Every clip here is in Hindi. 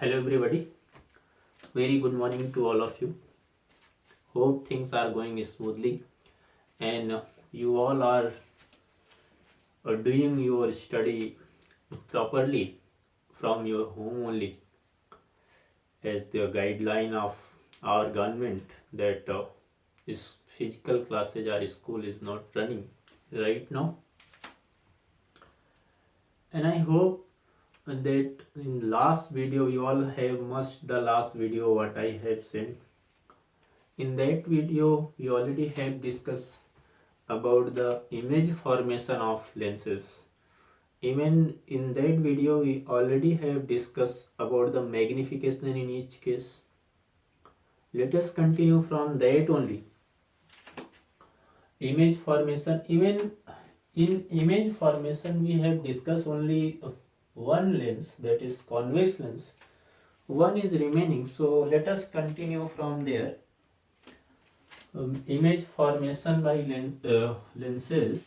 Hello everybody, very good morning to all of you. Hope things are going smoothly and you all are doing your study properly from your home only, as the guideline of our government that is physical classes or school is not running right now. And I hope that in last video you all have must the last video what I have sent. In that video we already have discussed about the image formation of lenses. Even in that video we already have discussed about the magnification in each case. Let us continue from that only. Image formation, even in image formation we have discussed only one lens, that is convex lens. One is remaining, so let us continue from there. Image formation by lenses.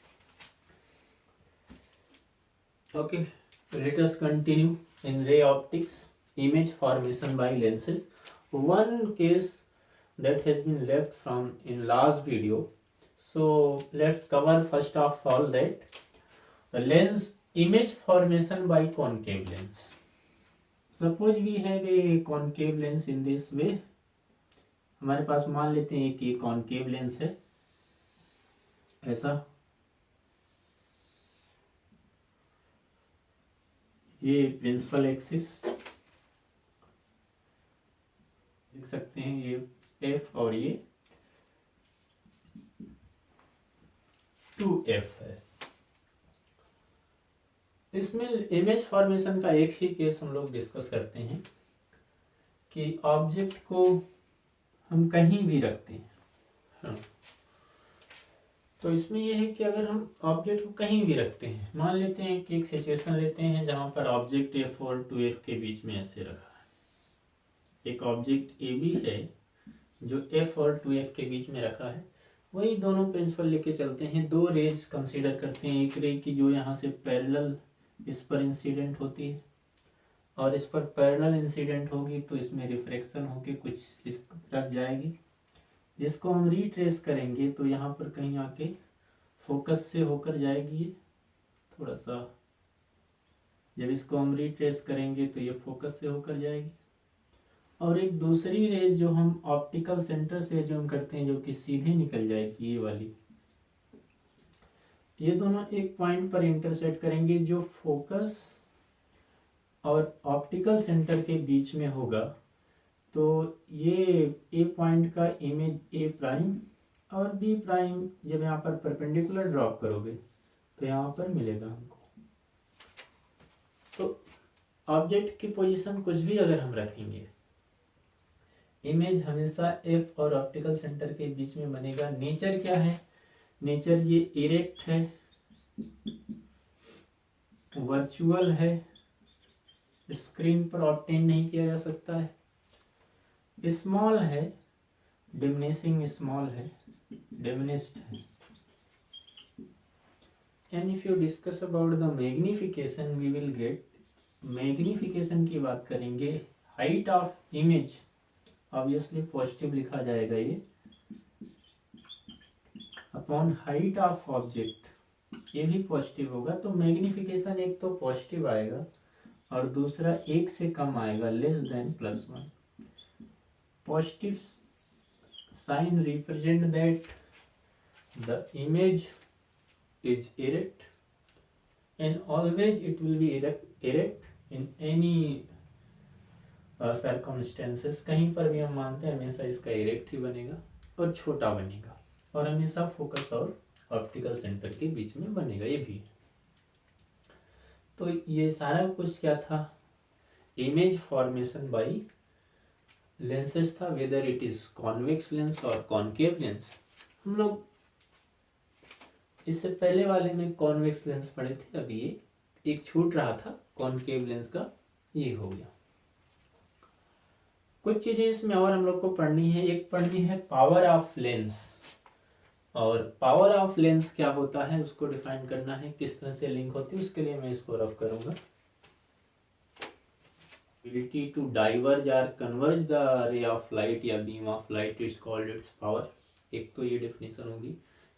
Okay, let us continue in ray optics. Image formation by lenses. One case that has been left from in last video, so let's cover first of all that lens image formation by concave lens. Suppose we have a concave lens in this way. हमारे पास मान लेते हैं कि कॉनकेव लेंस है ऐसा, ये प्रिंसिपल एक्सिस देख सकते हैं, ये एफ और ये 2f है. इसमें इमेज फॉर्मेशन का एक ही केस हम लोग डिस्कस करते हैं कि ऑब्जेक्ट को हम कहीं भी रखते हैं. हाँ. तो इसमें यह है कि अगर हम ऑब्जेक्ट को कहीं भी रखते हैं, मान लेते हैं कि एक सिचुएशन लेते हैं जहां पर ऑब्जेक्ट f और 2f के बीच में ऐसे रखा है. एक ऑब्जेक्ट AB है जो f और 2f के बीच में रखा है. वही दोनों प्रिंसिपल लेके चलते हैं. दो रेज कंसीडर करते हैं. एक रे की जो यहाँ से पैरेलल इस पर इंसिडेंट होती है और इस पर पैरेलल इंसिडेंट होगी तो इसमें रिफ्रैक्शन होके कुछ इस तरफ जाएगी, जिसको हम रीट्रेस करेंगे तो यहाँ पर कहीं आके फोकस से होकर जाएगी. ये थोड़ा सा जब इसको हम रीट्रेस करेंगे तो ये फोकस से होकर जाएगी. और एक दूसरी रेज जो हम ऑप्टिकल सेंटर से जो हम करते हैं जो कि सीधे निकल जाएगी, ये वाली, ये दोनों एक पॉइंट पर इंटरसेक्ट करेंगे जो फोकस और ऑप्टिकल सेंटर के बीच में होगा. तो ये ए पॉइंट का इमेज ए प्राइम और बी प्राइम जब यहाँ पर परपेंडिकुलर ड्रॉप करोगे तो यहाँ पर मिलेगा हमको. तो ऑब्जेक्ट की पोजीशन कुछ भी अगर हम रखेंगे, इमेज हमेशा एफ और ऑप्टिकल सेंटर के बीच में बनेगा. नेचर क्या है? नेचर ये इरेक्ट है, वर्चुअल है, स्क्रीन पर ऑब्टेन नहीं किया जा सकता है, स्मॉल है, डिमिनिशिंग स्मॉल है, डिमिनिश्ड है. And if you discuss about the magnification we will get, magnification की बात करेंगे. Height of image obviously positive लिखा जाएगा ये, अपॉन हाइट ऑफ ऑब्जेक्ट, ये भी पॉजिटिव होगा. तो मैग्निफिकेशन एक तो पॉजिटिव आएगा और दूसरा एक से कम आएगा, less than +1. Positive sign represent that the image is erect and always it will be erect in any circumstances. कहीं पर भी हम मानते हैं हमेशा इसका इरेक्ट ही बनेगा और छोटा बनेगा और हमेशा फोकस और ऑप्टिकल सेंटर के बीच में बनेगा. ये भी तो ये सारा कुछ क्या था? इमेज फॉर्मेशन बाय लेंसेज था, weather it is convex lens और कॉनकेव लेंस. हम लोग इससे पहले वाले में कॉन्वेक्स लेंस पढ़े थे, अभी ये एक छूट रहा था कॉनकेव लेंस का, ये हो गया. कुछ चीजें इसमें और हम लोग को पढ़नी है. एक पढ़नी है पावर ऑफ लेंस, और पावर ऑफ लेंस क्या होता है उसको डिफाइन करना है, किस तरह से लिंक होती है, उसके लिए मैं इसको रफ करूंगा. ability to diverge or converge the ray of light या beam of light is called its power। एक तो ये डेफिनेशन होगी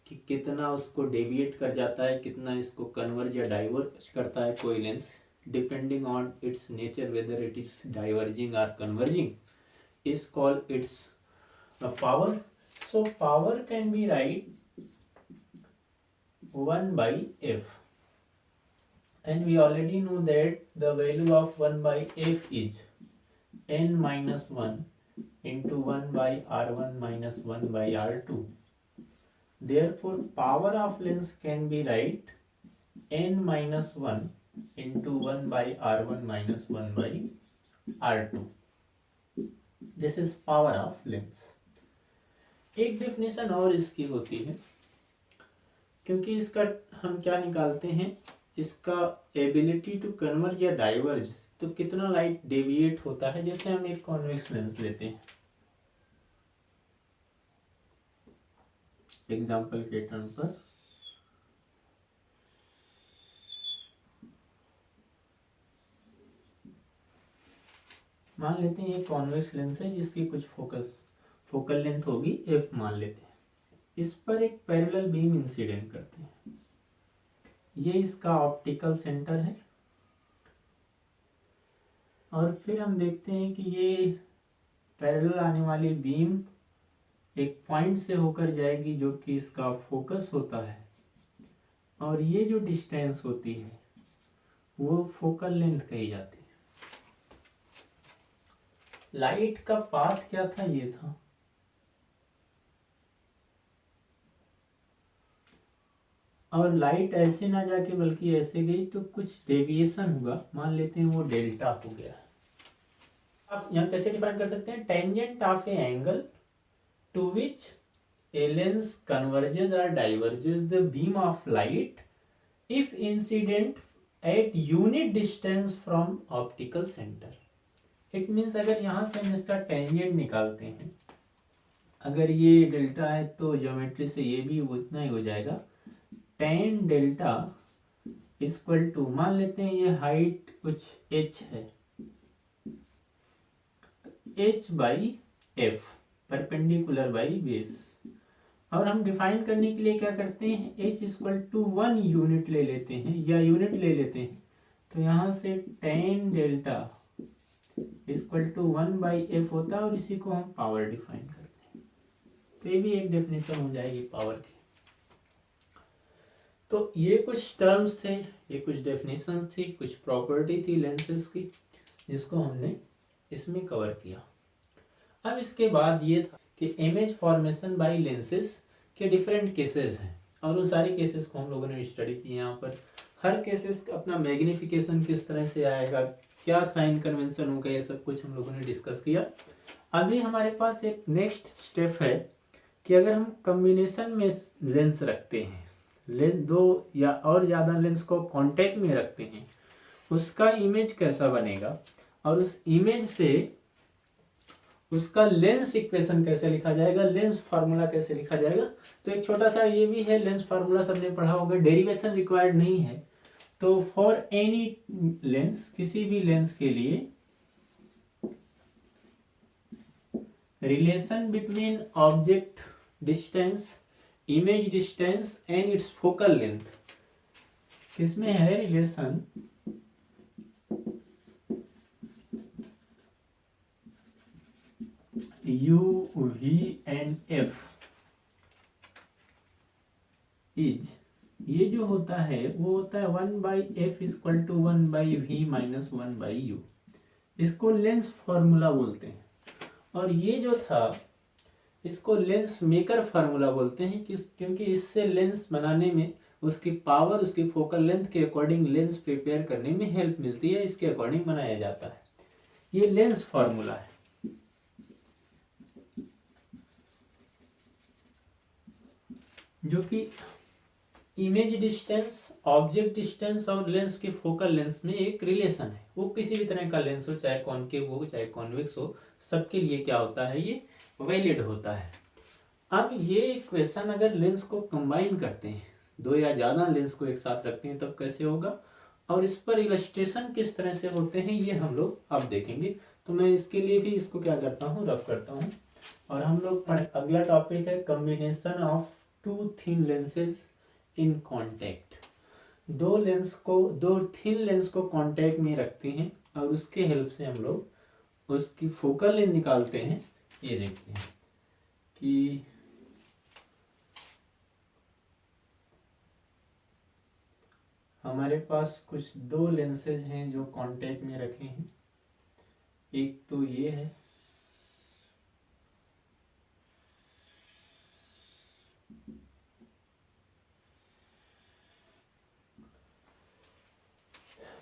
कि कितना उसको डेविएट कर जाता है, कितना इसको कन्वर्ज या डाइवर्ज करता है कोई lens, depending on its nature whether it is diverging और converging is called its power। So power can be write 1 by f, and we already know that the value of 1 by f is n minus 1 into 1 by r1 minus 1 by r2। Therefore power of lens can be write n minus 1 into 1 by r1 minus 1 by r2। This is power of lens। एक डेफिनेशन और इसकी होती है, क्योंकि इसका हम क्या निकालते हैं, इसका एबिलिटी टू कन्वर्ज या डाइवर्ज, तो कितना लाइट डेविएट होता है। जैसे हम एक कॉन्वेक्स लेंस लेते हैं एग्जांपल के टर्म पर, मान लेते हैं ये कॉन्वेक्स लेंस है जिसकी कुछ फोकल लेंथ होगी f मान लेते हैं। इस पर एक पैरेलल बीम इंसिडेंट करते हैं, ये इसका ऑप्टिकल सेंटर है, और फिर हम देखते हैं कि ये पैरेलल आने वाली बीम एक पॉइंट से होकर जाएगी जो कि इसका फोकस होता है, और ये जो डिस्टेंस होती है वो फोकल लेंथ कही जाती है। लाइट का पाथ क्या था, ये था, और लाइट ऐसे ना जाके बल्कि ऐसे गई तो कुछ डेविएशन हुआ, मान लेते हैं वो डेल्टा हो गया। आप यहाँ कैसे डिफाइन कर सकते हैं, tangent of a angle to which a lens converges और diverges the beam of light if incident at unit distance from optical centre. It means अगर यहाँ से हम इसका टेंजेंट निकालते हैं, अगर ये डेल्टा है तो ज्योमेट्री से ये भी उतना ही हो जाएगा, टेन डेल्टा इक्वल टू, मान लेते हैं ये हाइट कुछ h है, h by F perpendicular by base. और हम डिफाइन करने के लिए क्या करते हैं, h इक्वल टू 1 यूनिट ले लेते हैं या यूनिट ले लेते हैं, तो यहाँ से ten delta equal to 1 by f होता है, और इसी को हम पावर डिफाइन करते हैं। तो ये भी एक डेफिनेशन हो जाएगी पावर की। तो ये कुछ टर्म्स थे, ये कुछ डेफिनेशंस थी, कुछ प्रॉपर्टी थी लेंसेज की, जिसको हमने इसमें कवर किया। अब इसके बाद ये था कि इमेज फॉर्मेशन बाय लेंसेज के डिफरेंट केसेस हैं, और उन सारे केसेस को हम लोगों ने स्टडी किए। यहाँ पर हर केसेस का अपना मैग्निफिकेशन किस तरह से आएगा, क्या साइन कन्वेंशन होगा, ये सब कुछ हम लोगों ने डिस्कस किया। अभी हमारे पास एक नेक्स्ट स्टेप है कि अगर हम कॉम्बिनेशन में लेंस रखते हैं, दो या और ज़्यादा लेंस को कांटेक्ट में रखते हैं, उसका इमेज कैसा बनेगा, और उस इमेज से उसका लेंस इक्वेशन कैसे लिखा जाएगा, लेंस फार्मूला कैसे लिखा जाएगा। तो एक छोटा सा ये भी है, लेंस फार्मूला सबने पढ़ा होगा, डेरिवेशन रिक्वायर्ड नहीं है। तो फॉर एनी लेंस, किसी भी लेंस के लिए relation between object distance, image distance and its focal length, किसमें है relation, u v and f is, ये जो होता है वो होता है 1 by f equal to 1 by v minus 1 by u. इसको लेंस फॉर्मूला बोलते हैं, और ये जो था इसको लेंस मेकर फार्मूला बोलते हैं, क्योंकि इससे लेंस बनाने में उसकी पावर, उसकी फोकल लेंथ के अकॉर्डिंग लेंस प्रिपेयर करने में हेल्प मिलती है, इसके अकॉर्डिंग बनाया जाता है। ये लेंस फार्मूला है। जो कि इमेज डिस्टेंस, ऑब्जेक्ट डिस्टेंस और लेंस के फोकल लेंस में एक रिलेशन है। वो किसी भी तरह का लेंस हो, चाहे कॉनकेव हो चाहे कॉन्वेक्स हो, सबके लिए क्या होता है, ये वैलिड होता है। अब ये इक्वेशन अगर लेंस को कंबाइन करते हैं, दो या ज़्यादा लेंस को एक साथ रखते हैं, तब कैसे होगा, और इस पर इलस्ट्रेशन किस तरह से होते हैं ये हम लोग अब देखेंगे। तो मैं इसके लिए भी इसको क्या करता हूँ, रफ करता हूँ। और हम लोग अगला टॉपिक है combination of two thin lenses in contact. दो थिन लेंस को कांटेक्ट में रखते हैं और उसके हेल्प से हम लोग उसकी फोकल लेंथ निकालते हैं। ये देखते हैं कि हमारे पास कुछ दो लेंसेज हैं जो कांटेक्ट में रखे हैं। एक तो ये है,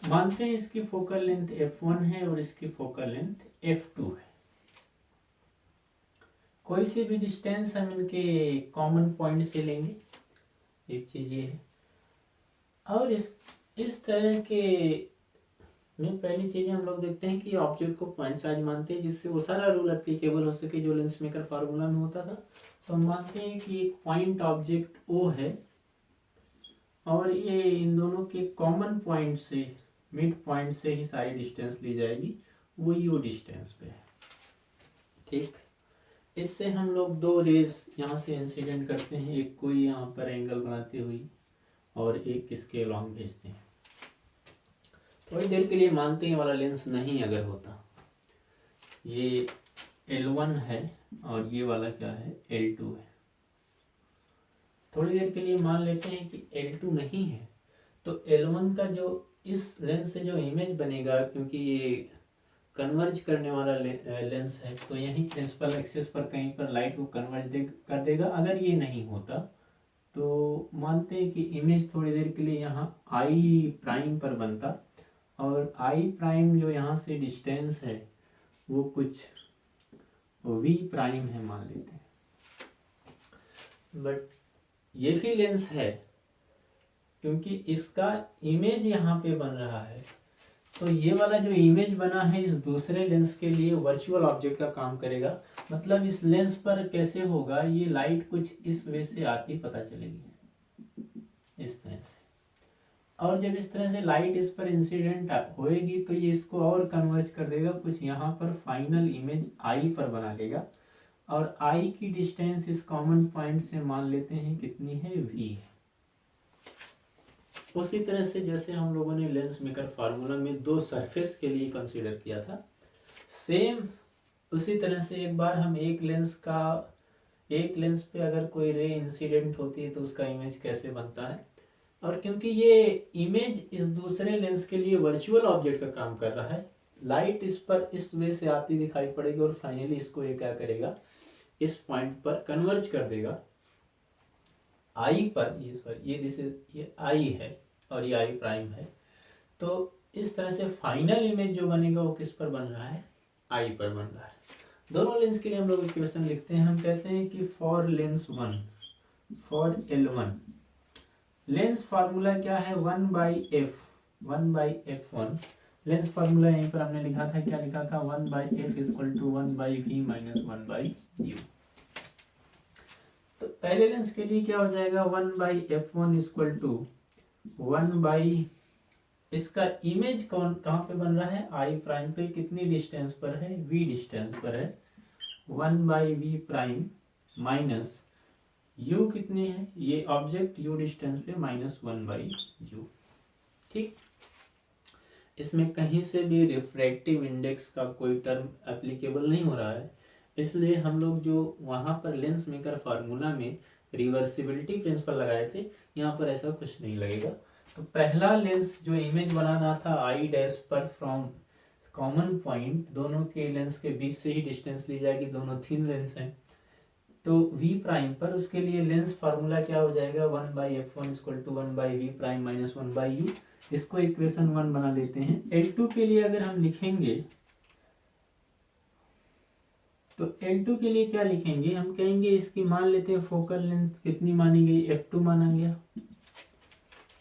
मानते हैं इसकी फोकल लेंथ f1 है और इसकी फोकल लेंथ f2 है। कोई से भी डिस्टेंस हम इनके कॉमन पॉइंट से लेंगे, एक चीज ये है। और इस तरह के में पहली चीज हम लोग देखते हैं कि ऑब्जेक्ट को पॉइंट साइज मानते हैं, जिससे वो सारा रूल एप्लीकेबल हो सके जो लेंस मेकर फार्मूला में होता था। तो हम मानते हैं कि एक पॉइंट ऑब्जेक्ट O है और ये इन दोनों के कॉमन पॉइंट से, मिड पॉइंट से ही सारी डिस्टेंस ली जाएगी, वो U डिस्टेंस पे है। ठीक, इससे हम लोग दो रेज यहाँ से इंसिडेंट करते हैं, एक कोई यहाँ पर एंगल बनाते हुए और एक इसके लॉन्ग भेजते हैं। थोड़ी देर के लिए मानते हैं वाला लेंस नहीं अगर होता, ये L1 है और ये वाला क्या है, L2 है। थोड़ी देर के लिए मान लेते हैं कि L2 नहीं है, तो L1 का जो इस लेंस से जो इमेज बनेगा, क्योंकि ये कन्वर्ज करने वाला लेंस है, तो यही प्रिंसिपल एक्सिस पर कहीं पर लाइट को कन्वर्ज कर देगा। अगर ये नहीं होता तो मानते हैं कि इमेज थोड़ी देर के लिए यहाँ आई प्राइम पर बनता और आई प्राइम जो यहाँ से डिस्टेंस है वो कुछ वी प्राइम है मान लेते हैं। बट ये भी लेंस है, क्योंकि इसका इमेज यहाँ पे बन रहा है, तो ये वाला जो इमेज बना है इस दूसरे लेंस के लिए वर्चुअल ऑब्जेक्ट का काम करेगा। मतलब इस लेंस पर कैसे होगा, ये लाइट कुछ इस वे से आती पता चलेगी इस तरह से, और जब इस तरह से लाइट इस पर इंसिडेंट होएगी तो ये इसको और कन्वर्ज कर देगा, कुछ यहाँ पर फाइनल इमेज आई पर बना लेगा। और आई की डिस्टेंस इस कॉमन पॉइंट से मान लेते हैं कितनी है, v है। उसी तरह से जैसे हम लोगों ने लेंस मेकर फार्मूला में दो सरफेस के लिए कंसीडर किया था, सेम उसी तरह से एक बार हम एक लेंस पे अगर कोई रे इंसिडेंट होती है तो उसका इमेज कैसे बनता है। और क्योंकि ये इमेज इस दूसरे लेंस के लिए वर्चुअल ऑब्जेक्ट का काम कर रहा है, लाइट इस पर इस वे से आती दिखाई पड़ेगी और फाइनली इसको ये क्या करेगा, इस पॉइंट पर कन्वर्ज कर देगा आई पर। ये आई है और ये आई प्राइम है, तो इस तरह से फाइनल इमेज जो बनेगा वो किस पर बन रहा है, आई पर बन रहा है। दोनों लेंस के लिए हम लोग इक्वेशन लिखते हैं। हम कहते हैं कि for Lenz 1, for L1 lens formula क्या है, 1/f1। लेंस फार्मूला यहीं पर हमने लिखा था, क्या लिखा था, 1/f equal to 1/v minus 1/u। तो पहले लेंस के लिए क्या हो जाएगा, 1/f1 इक्वल टू 1/, इसका इमेज कहाँ पे बन रहा है, आई प्राइम पे, कितनी डिस्टेंस पर है, v डिस्टेंस पर है, 1/v प्राइम माइनस u कितनी है, ये ऑब्जेक्ट u डिस्टेंस पे, माइनस 1/u। ठीक, इसमें कहीं से भी रिफ्रैक्टिव इंडेक्स का कोई टर्म एप्लीकेबल नहीं हो रहा है, इसलिए हम लोग जो वहां पर लेंस मेकर फार्मूला में रिवर्सिबिलिटी प्रिंसिपल लगाए थे, यहाँ पर ऐसा कुछ नहीं लगेगा। तो पहला लेंस जो इमेज बनाना था आई डैश पर फ्रॉम कॉमन पॉइंट, दोनों के लेंस के बीच से ही डिस्टेंस ली जाएगी, दोनों थिन लेंस हैं, तो v प्राइम पर उसके लिए लेंस फार्मूला क्या हो जाएगा, 1/f1 equal to 1/v prime minus 1/u। इसको इक्वेशन 1 बना लेते हैं। L2 के लिए अगर हम लिखेंगे तो L2 के लिए क्या लिखेंगे, हम कहेंगे इसकी मान लेते हैं फोकल लेंथ कितनी मानी गई, f2 माना गया।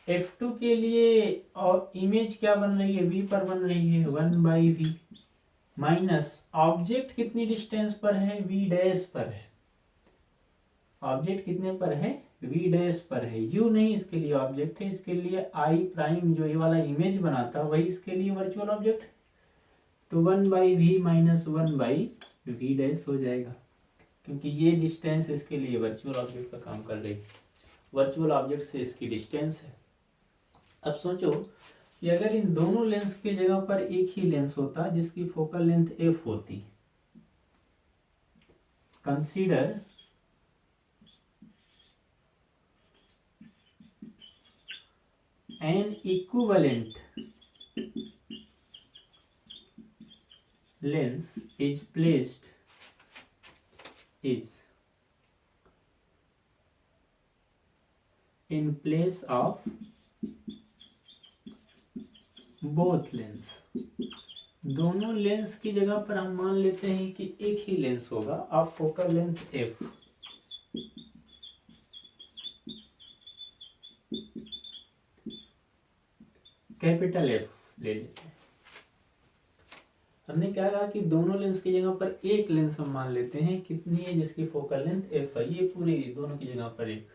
f2 के लिए और इमेज क्या बन रही है, v पर बन रही है, 1/v माइनस ऑब्जेक्ट कितनी डिस्टेंस पर है, v डैश पर है। ऑब्जेक्ट कितने पर है, v डैश पर है, u नहीं इसके लिए ऑब्जेक्ट है, इसके लिए i प्राइम जो ये वाला इमेज बनाता वही इसके लिए वर्चुअल ऑब्जेक्ट है। तो 1/v माइनस 1/v डैश हो जाएगा, क्योंकि ये डिस्टेंस इसके लिए वर्चुअल ऑब्जेक्ट का काम कर रही है, वर्चुअल ऑब्जेक्ट से इसकी डिस्टेंस है। अब सोचो कि अगर इन दोनों लेंस की जगह पर एक ही लेंस होता जिसकी फोकल लेंथ f होती, consider an equivalent lens is placed in place of both lens. दोनों लेंस की जगह पर हम मान लेते हैं कि एक ही लेंस होगा of focal length f। Capital F ले लेते हैं। हमने क्या कहा कि दोनों लेंस की जगह पर एक लेंस हम मान लेते हैं, कितनी है, जिसकी फोकल लेंथ f है, ये पूरी दोनों की जगह पर एक।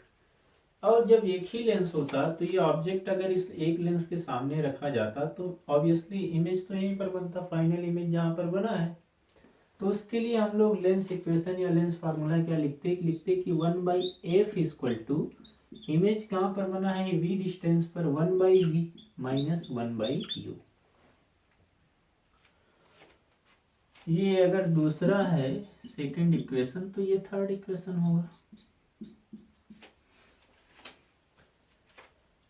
और जब एक ही लेंस होता तो ये ऑब्जेक्ट अगर इस एक लेंस के सामने रखा जाता तो ऑब्वियसली इमेज तो यहीं पर बनता, फाइनल इमेज जहाँ पर बना है। तो उसके लिए हम लोग लेंस इक्वेशन या लेंस फार्मूला क्या लिखते कि 1/f इक्वल टू इमेज कहाँ पर बना है, v डिस्टेंस पर 1/v माइनस 1/u। ये अगर दूसरा है सेकंड इक्वेशन तो ये थर्ड इक्वेशन होगा।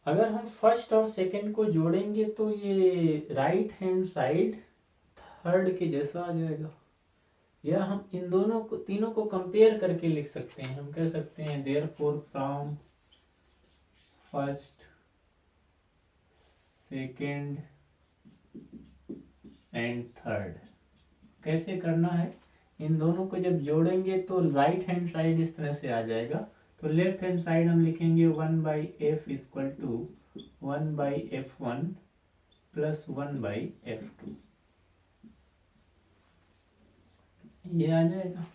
अगर हम फर्स्ट और सेकंड को जोड़ेंगे तो ये राइट हैंड साइड थर्ड के जैसा आ जाएगा, या हम इन दोनों को तीनों को कंपेयर करके लिख सकते हैं। हम कह सकते हैं therefore from first second and third. कैसे करना है, इन दोनों को जब जोड़ेंगे तो राइट हैंड साइड इस तरह से आ जाएगा, तो लेफ्ट हैंड साइड हम लिखेंगे 1/f equal to 1/f1 plus 1/f2। ये आ जाएगा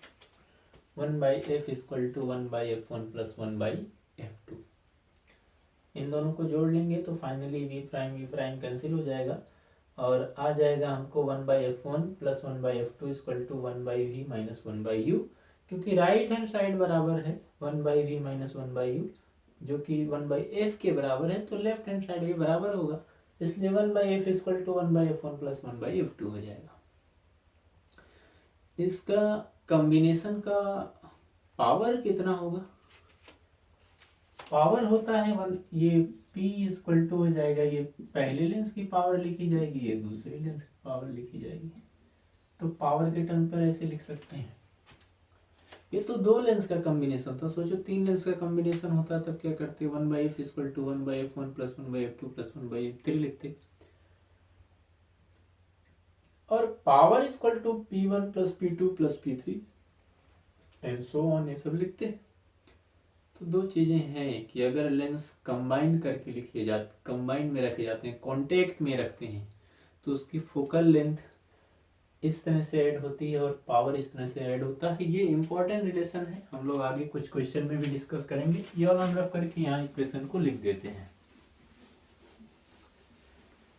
1/f equal to 1/f1 plus 1/f2। इन दोनों को जोड़ लेंगे तो फाइनली v प्राइम कैंसिल हो जाएगा और आ जाएगा हमको 1/f1 plus 1/f2 equal to 1/v minus 1/u, क्योंकि राइट हैंड साइड बराबर है 1/v माइनस 1/u जो कि 1/f के बराबर है, तो लेफ्ट हैंड साइड भी बराबर होगा, इसलिए 1/f equal to 1/f1 plus 1/f2 हो जाएगा। इसका कॉम्बिनेशन का पावर कितना होगा, पावर होता है ये P इक्वल टू हो जाएगा, ये पहले लेंस की पावर लिखी जाएगी, ये दूसरे लेंस की पावर लिखी जाएगी। तो पावर के टर्म पर ऐसे लिख सकते हैं। ये तो दो लेंस का कॉम्बिनेशन था, सोचो तीन लेंस का कॉम्बिनेशन होता तब क्या करते, 1/f equal to 1/f1 plus 1/f2 plus 1/f3 लिखते, और power equal to P1 plus P2 plus P3 and so on, ये सब लिखते। तो दो चीजें हैं कि अगर लेंस कंबाइन करके लिखे जाते, कंबाइन में रखे जाते हैं, कांटेक्ट में रखते हैं, तो उसकी फोकल लेंथ इस तरह से ऐड होती है और पावर इस तरह से ऐड होता है। ये इंपॉर्टेंट रिलेशन है, हम लोग आगे कुछ क्वेश्चन में भी डिस्कस करेंगे। ये वाला हम रख करके यहाँ इक्वेशन को लिख देते हैं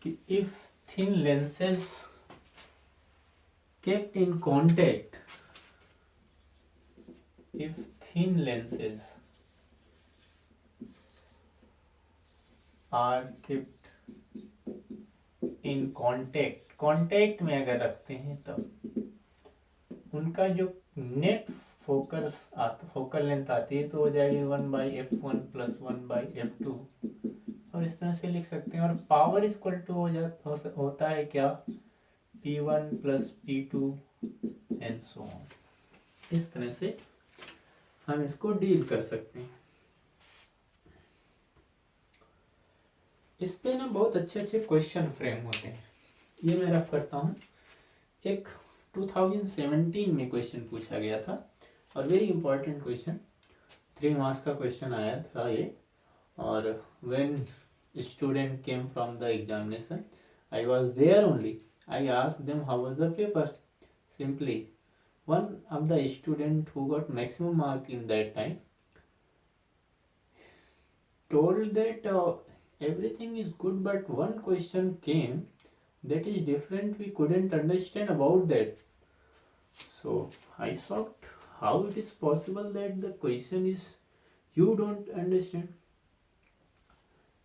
कि if thin lenses kept in contact, if thin lenses are kept in contact में अगर रखते हैं तब उनका जो नेट फोकल लेंथ आती है तो हो जाएगी 1/f1 प्लस 1/f2, और इस तरह से लिख सकते हैं। और पावर इक्वल टू होता है क्या, P1 plus P2 and so on. इस तरह से हम इसको डील कर सकते हैं। इस पे ना बहुत अच्छे अच्छे क्वेश्चन फ्रेम होते हैं। ये मैं रफ करता हूँ, एक 2017 में क्वेश्चन पूछा गया था और वेरी इंपॉर्टेंट क्वेश्चन, 3 मार्क्स का क्वेश्चन आया था ये। और when student came from the examination, I was there only, I asked them how was the paper. Simply, one of the student who got maximum mark in that time, told that everything is good, but one question came that is different. We couldn't understand about that. So I thought, how it is possible that the question is you don't understand?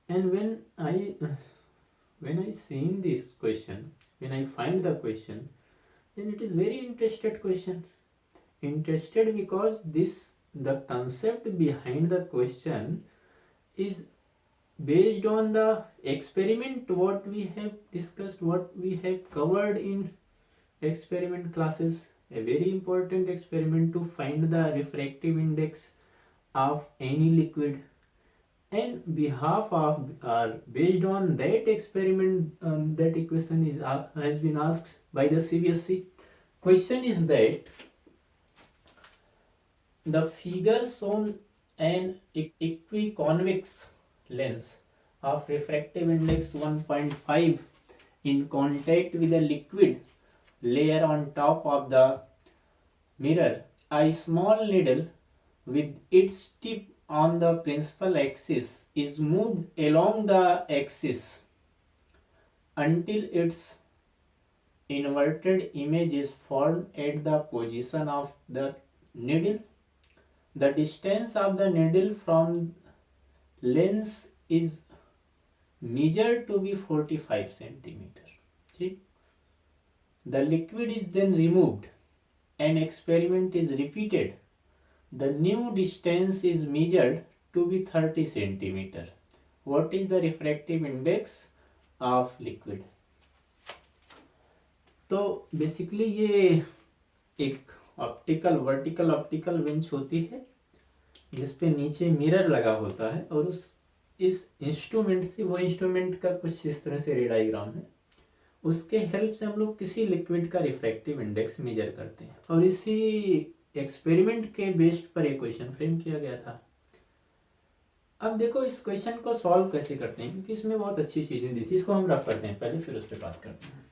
And when I seen this question, when I find the question, then it is very interested question. Interested because the concept behind the question is based on the experiment what we have discussed, what we have covered in experiment classes. A very important experiment to find the refractive index of any liquid, and behalf of based on that experiment, that equation is has been asked by the CBSE. Question is that the figure shown an equiconvex lens of refractive index 1.5 in contact with a liquid layer on top of the mirror. A small needle with its tip on the principal axis is moved along the axis until its inverted image is formed at the position of the needle. The distance of the needle from lens is measured to be 45 centimeter. The liquid is then removed and experiment is repeated. The new distance is measured to be 30 centimeter. What is the refractive index of liquid? तो बेसिकली ये एक ऑप्टिकल वर्टिकल ऑप्टिकल बेंच होती है जिसपे नीचे मिरर लगा होता है, और इस इंस्ट्रूमेंट से, वो इंस्ट्रूमेंट का कुछ इस तरह से रे डायग्राम है, उसके हेल्प से हम लोग किसी लिक्विड का रिफ्रैक्टिव इंडेक्स मेजर करते हैं। और इसी एक्सपेरिमेंट के बेस्ड पर एक क्वेश्चन फ्रेम किया गया था। अब देखो इस क्वेश्चन को सॉल्व कैसे करते हैं, क्योंकि इसमें बहुत अच्छी चीजें दी थी। इसको हम रफ करते हैं पहले, फिर उस पर बात करते हैं।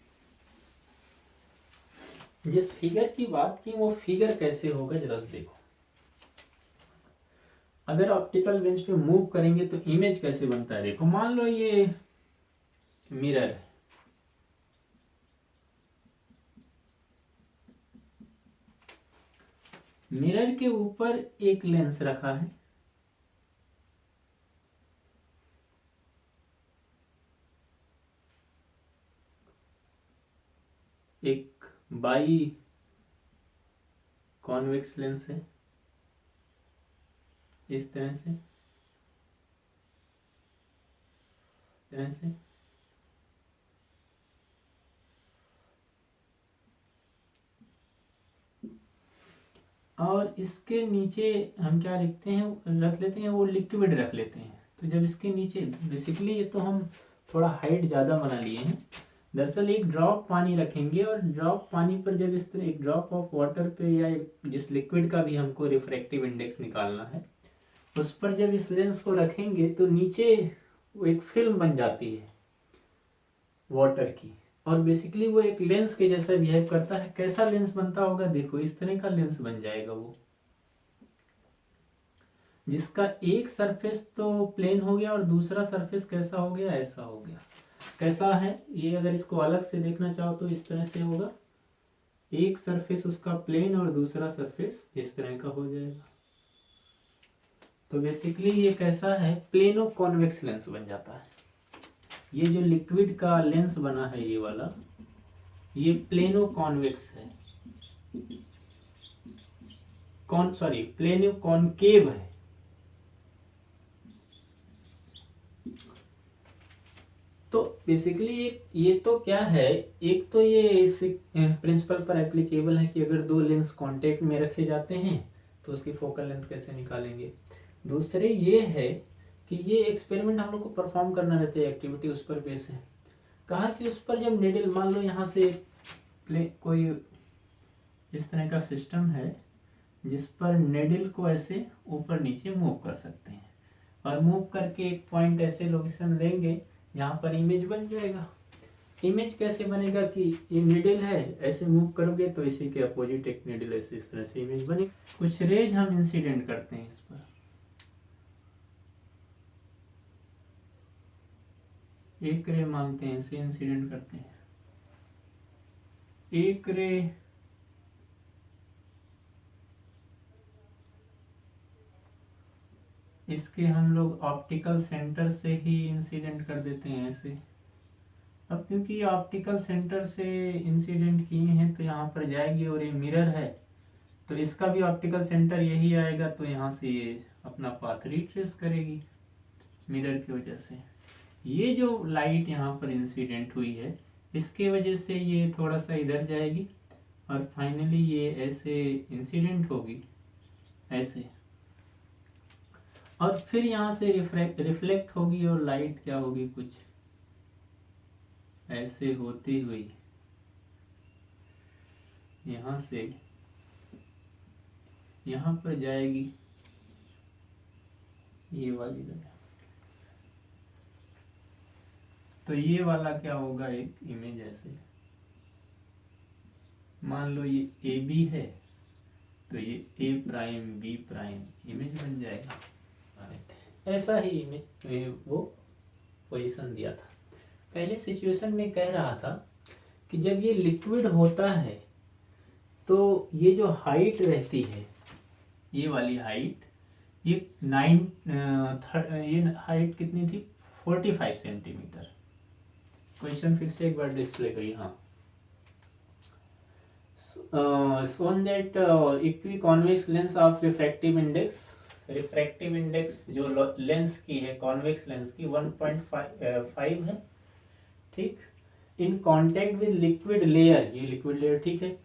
जिस फिगर की बात की वो फिगर कैसे होगा जरा देखो। अगर ऑप्टिकल बेंच पे मूव करेंगे तो इमेज कैसे बनता है, देखो मान लो ये मिरर है, मिरर के ऊपर एक लेंस रखा है, एक बाई कॉन्वेक्स लेंस है इस तरह से, और इसके नीचे हम क्या लिखते हैं, रख लेते हैं, वो लिक्विड रख लेते हैं। तो जब इसके नीचे, बेसिकली ये तो हम थोड़ा हाइट ज़्यादा बना लिए हैं, दरअसल एक ड्रॉप पानी रखेंगे, और ड्रॉप पानी पर जब इस तरह एक ड्रॉप ऑफ वाटर पे या जिस लिक्विड का भी हमको रिफ्रैक्टिव इंडेक्स निकालना है, उस पर जब इस लेंस को रखेंगे तो नीचे वो एक फिल्म बन जाती है वाटर की, और बेसिकली वो एक लेंस के जैसा बिहेव करता है। कैसा लेंस बनता होगा, देखो इस तरह का लेंस बन जाएगा वो, जिसका एक सरफेस तो प्लेन हो गया और दूसरा सरफेस कैसा हो गया, ऐसा हो गया। कैसा है ये, अगर इसको अलग से देखना चाहो तो इस तरह से होगा, एक सरफेस उसका प्लेन और दूसरा सरफेस इस तरह का हो जाएगा। तो बेसिकली ये कैसा है, प्लेनो कॉन्वेक्स लेंस बन जाता है। ये जो लिक्विड का लेंस बना है ये वाला, ये प्लेनो कॉन्वेक्स है, प्लेनो कॉनकेव है। तो बेसिकली ये तो क्या है, एक तो ये इस प्रिंसिपल पर एप्लीकेबल है कि अगर दो लेंस कांटेक्ट में रखे जाते हैं तो उसकी फोकल लेंथ कैसे निकालेंगे। दूसरे ये है कि ये एक्सपेरिमेंट हम लोग को परफॉर्म करना रहता है, एक्टिविटी उस पर बेस है। कहा कि उस पर जब निडल, मान लो यहाँ से कोई इस तरह का सिस्टम है जिस पर निडल को ऐसे ऊपर नीचे मूव कर सकते हैं, और मूव करके एक पॉइंट ऐसे लोकेशन देंगे यहाँ पर इमेज बन जाएगा। इमेज कैसे बनेगा कि ये निडल है, ऐसे मूव करोगे तो इसी के अपोजिट एक निडल ऐसे इस तरह से इमेज बने। कुछ रेज हम इंसिडेंट करते हैं इस पर, एक रे मानते हैं, ऐसे इंसिडेंट करते हैं। एक रे इसके हम लोग ऑप्टिकल सेंटर से ही इंसिडेंट कर देते हैं ऐसे। अब क्योंकि ऑप्टिकल सेंटर से इंसिडेंट किए हैं तो यहाँ पर जाएगी, और ये मिरर है तो इसका भी ऑप्टिकल सेंटर यही आएगा, तो यहाँ से ये अपना पाथ रिट्रेस करेगी मिरर की वजह से। ये जो लाइट यहाँ पर इंसिडेंट हुई है इसके वजह से ये थोड़ा सा इधर जाएगी और फाइनली ये ऐसे इंसिडेंट होगी ऐसे, और फिर यहाँ से रिफ्लेक्ट होगी और लाइट क्या होगी, कुछ ऐसे होती हुई यहाँ से यहाँ पर जाएगी ये वाली जगह। तो ये वाला क्या होगा, एक इमेज ऐसे मान लो ये ए बी है तो ये ए प्राइम बी प्राइम इमेज बन जाएगा। ऐसा ही इमेज वो पोजीशन दिया था। पहले सिचुएशन में कह रहा था कि जब ये लिक्विड होता है तो ये जो हाइट रहती है, ये वाली हाइट, ये ये हाइट कितनी थी, 45 सेंटीमीटर। क्वेश्चन फिर से एक बार डिस्प्ले करिए। हाँ, shown that equiconvex lens of refractive index, refractive index जो लेंस की है, कॉन्वेक्स लेंस की 1.5 है, ठीक, in contact with liquid layer, ये लिक्विड लेयर ठीक है,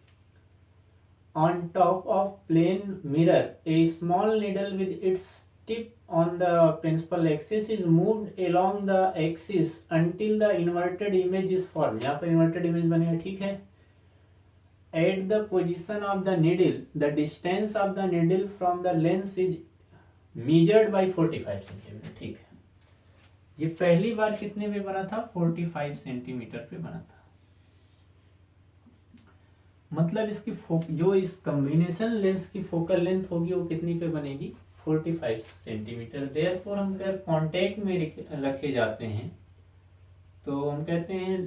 on top of plane mirror a small needle with its tip on the principal axis is moved along the axis until the inverted image is formed। यहाँ पर inverted image बनेगा, ठीक है। At the position of the needle, the distance of the needle from the lens is measured by 45 centimetre, ठीक है। ये पहली बार कितने पे बना था, 45 सेंटीमीटर पे बना था। मतलब इसकी जो इस कॉम्बिनेशन लेंस की फोकल लेंथ होगी वो कितनी पे बनेगी, 45 सेंटीमीटर। देयरफॉर हम अगर कांटेक्ट में रखे जाते हैं तो हम कहते हैं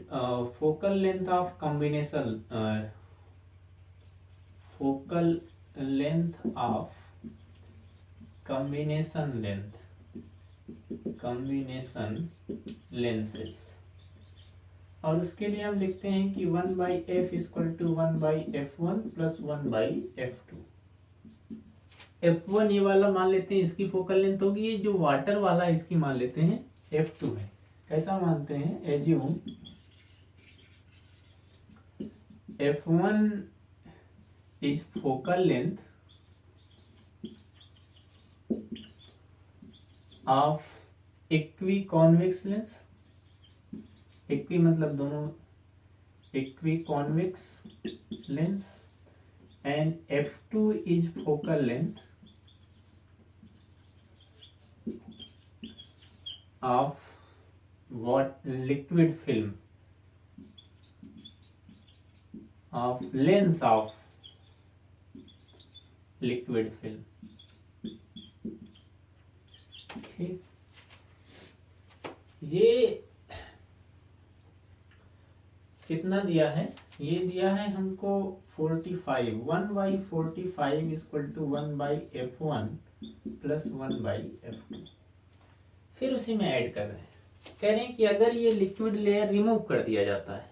focal length of combination, focal length of combination lenses, और उसके लिए हम लिखते हैं कि 1/f equal to 1/f1 plus 1/f2। f1 ये वाला मान लेते हैं इसकी फोकल लेंथ होगी, ये जो वाटर वाला इसकी मान लेते हैं f2 है। कैसा मानते हैं, assume f1 is focal length of equi convex lens, equi मतलब दोनों, equi convex lens, and f2 is focal length of what liquid film of lens of liquid film, ठीक। ये कितना दिया है, ये दिया है हमको 45, 1/45 equal to 1/f1 plus 1/f2। फिर उसी में ऐड कर रहे हैं, कह रहे हैं कि अगर ये लिक्विड लेयर रिमूव कर दिया जाता है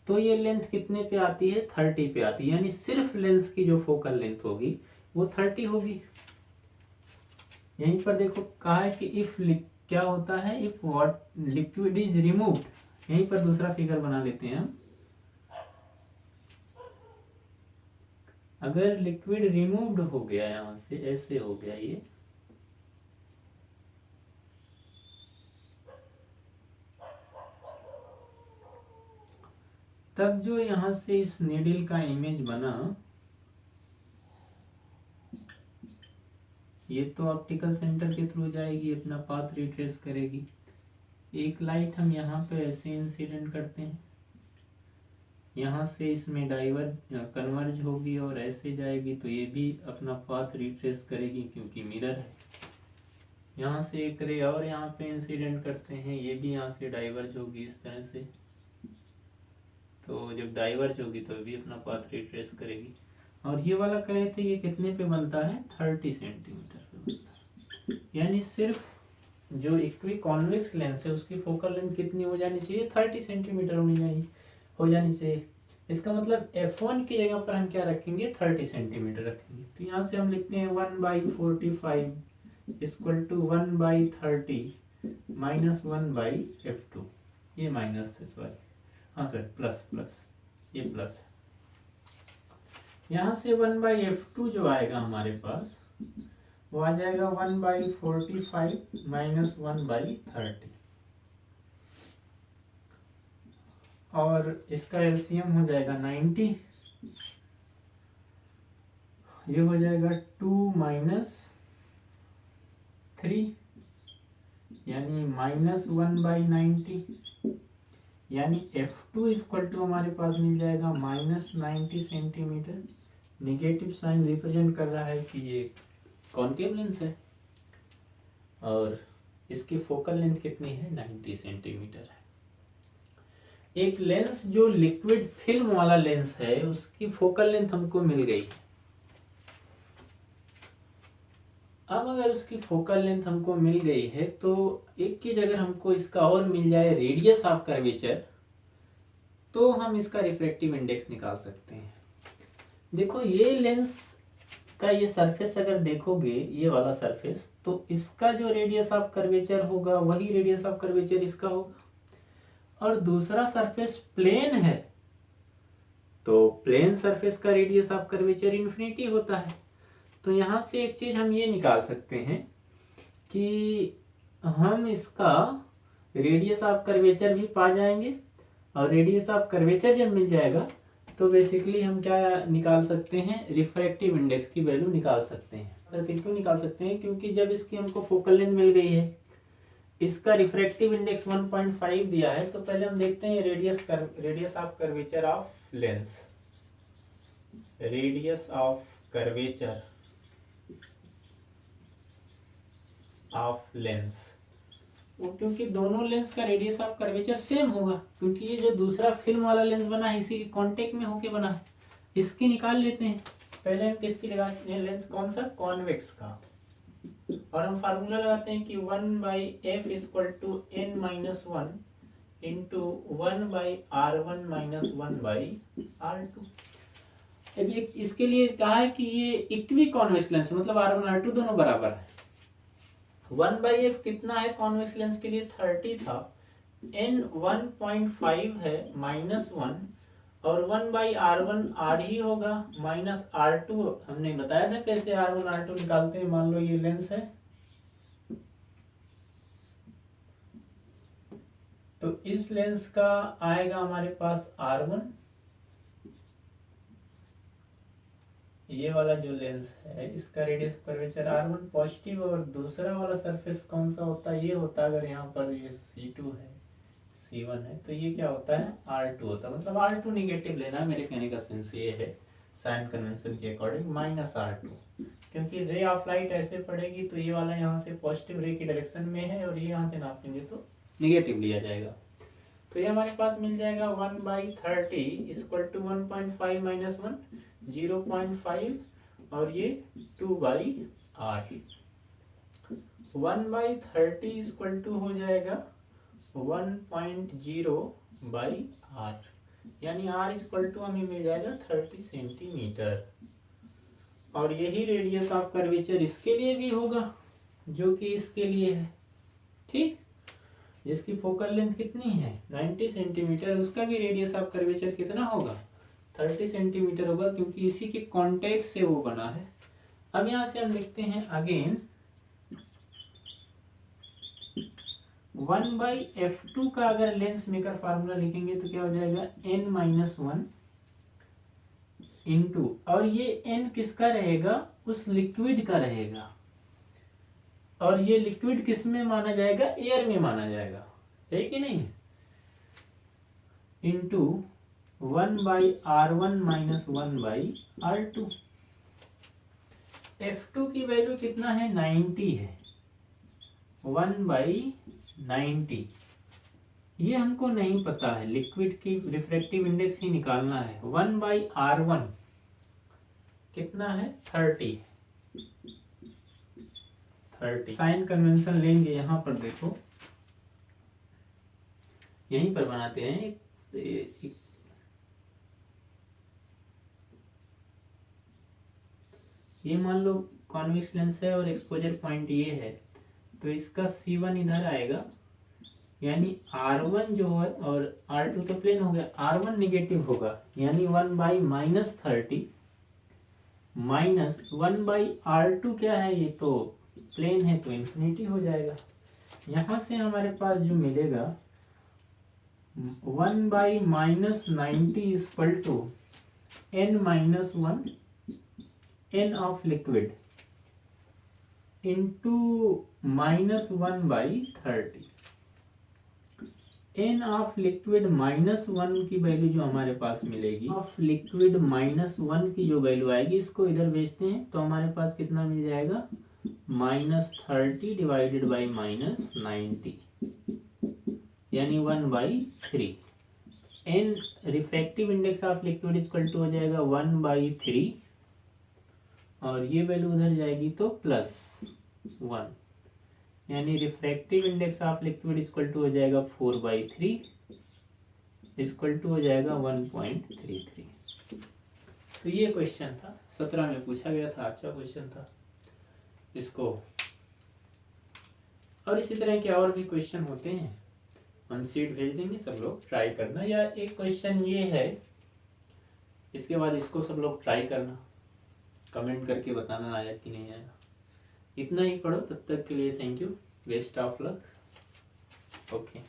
तो ये लेंथ कितने पे आती है, 30 पे आती है। यानी सिर्फ लेंस की जो फोकल लेंथ होगी वो 30 होगी। यहीं पर देखो कहा है कि इफ क्या होता है, if what liquid is removed, यहीं पर दूसरा फिगर बना लेते हैं हम। अगर लिक्विड रिमूव्ड हो गया यहां से, ऐसे हो गया ये, तब जो यहां से इस नीडल का इमेज बना, ये तो ऑप्टिकल सेंटर के थ्रू जाएगी, अपना पाथ रिट्रेस करेगी। एक लाइट हम यहाँ पे ऐसे इंसिडेंट करते हैं, यहाँ से इसमें कन्वर्ज होगी और ऐसे जाएगी, तो ये भी अपना पाथ रिट्रेस करेगी क्योंकि मिरर है। यहाँ से एक रे और यहाँ पे इंसिडेंट करते हैं, ये भी यहाँ से डाइवर्ज होगी इस तरह से। तो जब डाइवर्ज होगी तो भी अपना पाथ रिट्रेस करेगी। और ये वाला कह रहे थे ये कितने पे बनता है, 30 सेंटीमीटर पे बनता है। यानी सिर्फ जो इक्वी कॉन्वेक्स लेंस है उसकी फोकल लेंथ कितनी हो जानी चाहिए, 30 सेंटीमीटर हो जानी चाहिए। इसका मतलब F1 की जगह पर हम क्या रखेंगे, 30 सेंटीमीटर रखेंगे। तो यहाँ से हम लिखते हैं 1/45 इक्वल टू 1/30 माइनस 1/F2। ये माइनस है, सॉरी, हाँ सर, प्लस ये प्लस। यहाँ से 1/F2 जो आएगा हमारे पास वो आ जाएगा 1/45 माइनस 1/30, और इसका एलसीएम हो जाएगा 90। ये हो जाएगा 2 - 3 यानी -1/90, यानी F2 इक्वल टू हमारे पास मिल जाएगा -90 सेंटीमीटर। निगेटिव साइन रिप्रेजेंट कर रहा है कि ये कॉनकेव लेंस है, और इसकी फोकल लेंथ कितनी है, 90 सेंटीमीटर है। एक लेंस जो लिक्विड फिल्म वाला लेंस है उसकी फोकल लेंथ हमको मिल गई। अब अगर उसकी फोकल लेंथ हमको मिल गई है तो एक चीज अगर हमको इसका और मिल जाए, रेडियस ऑफ कर्वेचर, तो हम इसका रिफ्रैक्टिव इंडेक्स निकाल सकते हैं। देखो ये लेंस का ये सरफेस अगर देखोगे, ये वाला सरफेस, तो इसका जो रेडियस ऑफ कर्वेचर होगा वही रेडियस ऑफ कर्वेचर इसका होगा। और दूसरा सरफेस प्लेन है तो प्लेन सरफेस का रेडियस ऑफ कर्वेचर इन्फिनिटी होता है। तो यहाँ से एक चीज हम ये निकाल सकते हैं कि हम इसका रेडियस ऑफ कर्वेचर भी पा जाएंगे, और रेडियस ऑफ कर्वेचर जब मिल जाएगा तो बेसिकली हम क्या निकाल सकते हैं, रिफ्रैक्टिव इंडेक्स की वैल्यू निकाल सकते हैं। क्यों निकाल सकते हैं, क्योंकि जब इसकी हमको फोकल लेंथ मिल गई है, इसका रिफ्रैक्टिव इंडेक्स 1.5 दिया है, तो पहले हम देखते हैं radius of curvature of lens. Radius of curvature of lens, वो क्योंकि दोनों लेंस का रेडियस ऑफ कर्वेचर सेम होगा, क्योंकि ये जो दूसरा फिल्म वाला लेंस बना है इसी के कांटेक्ट में होके बना है। इसकी निकाल लेते हैं। पहले हम किसकी लगाते हैं, लेंस कौन सा, कॉन्वेक्स का, और हम फार्मूला लगाते हैं कि 1/f equal to n-1 into 1/r1 minus 1/r2। अभी इसके लिए कहा है कि ये इक्वी कॉन्वेक्स लेंस, मतलब r1 r2 दोनों बराबर है। 1/f कितना है कॉन्वेक्स लेंस के लिए, 30 था, n 1.5 है -1, और 1/r1 r ही होगा माइनस r2। हमने बताया था कैसे r1 r2 निकालते हैं। मान लो ये लेंस है, तो इस लेंस का आएगा हमारे पास r1, ये वाला जो लेंस है इसका रेडियस कर्वेचर r1 पॉजिटिव, और दूसरा वाला सरफेस कौन सा होता है, ये होता है, अगर यहाँ पर ये C2 है, C1 है, तो ये क्या होता है, R2 होता है। मतलब R2 निगेटिव लेना है, मेरे कहने का सेंस ये है साइन कन्वेंशन के अकॉर्डिंग, -R2, क्योंकि रे ऑफ लाइट ऐसे पड़ेगी तो ये वाला यहाँ से पॉजिटिव रे की डायरेक्शन में है, और ये यहाँ से नापेंगे तो निगेटिव लिया जाएगा। तो ये हमारे पास मिल जाएगा 1/30 इक्वल टू 1.5 माइनस 1 0.5, और ये 2/r। 1/30 इक्वल टू हो जाएगा 1.0/r, यानी r इक्वल टू हमें मिल जाएगा 30 सेंटीमीटर। और यही रेडियस ऑफ कर्वेचर इसके लिए भी होगा जो कि इसके लिए है, ठीक, जिसकी फोकल लेंथ कितनी है, 90 सेंटीमीटर, उसका भी रेडियस ऑफ कर्वेचर कितना होगा, 30 सेंटीमीटर होगा, क्योंकि इसी के कॉन्टेक्ट से वो बना है। अब यहां से हम लिखते हैं अगेन 1/f2 का अगर लेंस मेकर फार्मूला लिखेंगे तो क्या हो जाएगा, n-1 इंटू, और ये n किसका रहेगा, उस लिक्विड का रहेगा, और ये लिक्विड किस में माना जाएगा, एयर में माना जाएगा, है कि नहीं, into 1/r1 minus 1/r2। F2 की वैल्यू कितना है, 90 है, 1/90। ये हमको नहीं पता है, लिक्विड की रिफ्रैक्टिव इंडेक्स ही निकालना है। 1/R1 कितना है? 30। साइन कन्वेंशन लेंगे, यहाँ पर देखो, यहीं पर बनाते हैं। ये मान लो कॉन्वेक्स लेंस है और एक्सपोजर पॉइंट ये है, तो इसका C1 इधर आएगा, यानी R1 जो है, और R2 तो प्लेन हो गया, R1 निगेटिव होगा, यानी 1/-30 माइनस 1/R2 क्या है? ये तो प्लेन है तो इन्फिनिटी हो जाएगा। यहाँ से हमारे पास जो मिलेगा 1/-90 is equal to n-1 n of liquid into -1/30। n of liquid -1 की वैल्यू जो हमारे पास मिलेगी, ऑफ लिक्विड -1 की जो वैल्यू आएगी, इसको इधर भेजते हैं तो हमारे पास कितना मिल जाएगा? -30 डिवाइडेड बाई -90, यानी 1/3। n refractive index of liquid equal to हो जाएगा 1/3, और ये वैल्यू उधर जाएगी तो +1, यानी refractive index of liquid equal to हो जाएगा 4/3, इक्वल टू हो जाएगा 1.33। तो ये क्वेश्चन था, 17 में पूछा गया था, अच्छा क्वेश्चन था इसको। और इसी तरह के और भी क्वेश्चन होते हैं, हम शीट भेज देंगे, सब लोग ट्राई करना। या एक क्वेश्चन ये है, इसके बाद इसको सब लोग ट्राई करना, कमेंट करके बताना आया कि नहीं आया। इतना ही पढ़ो, तब तक के लिए thank you, best of luck, okay.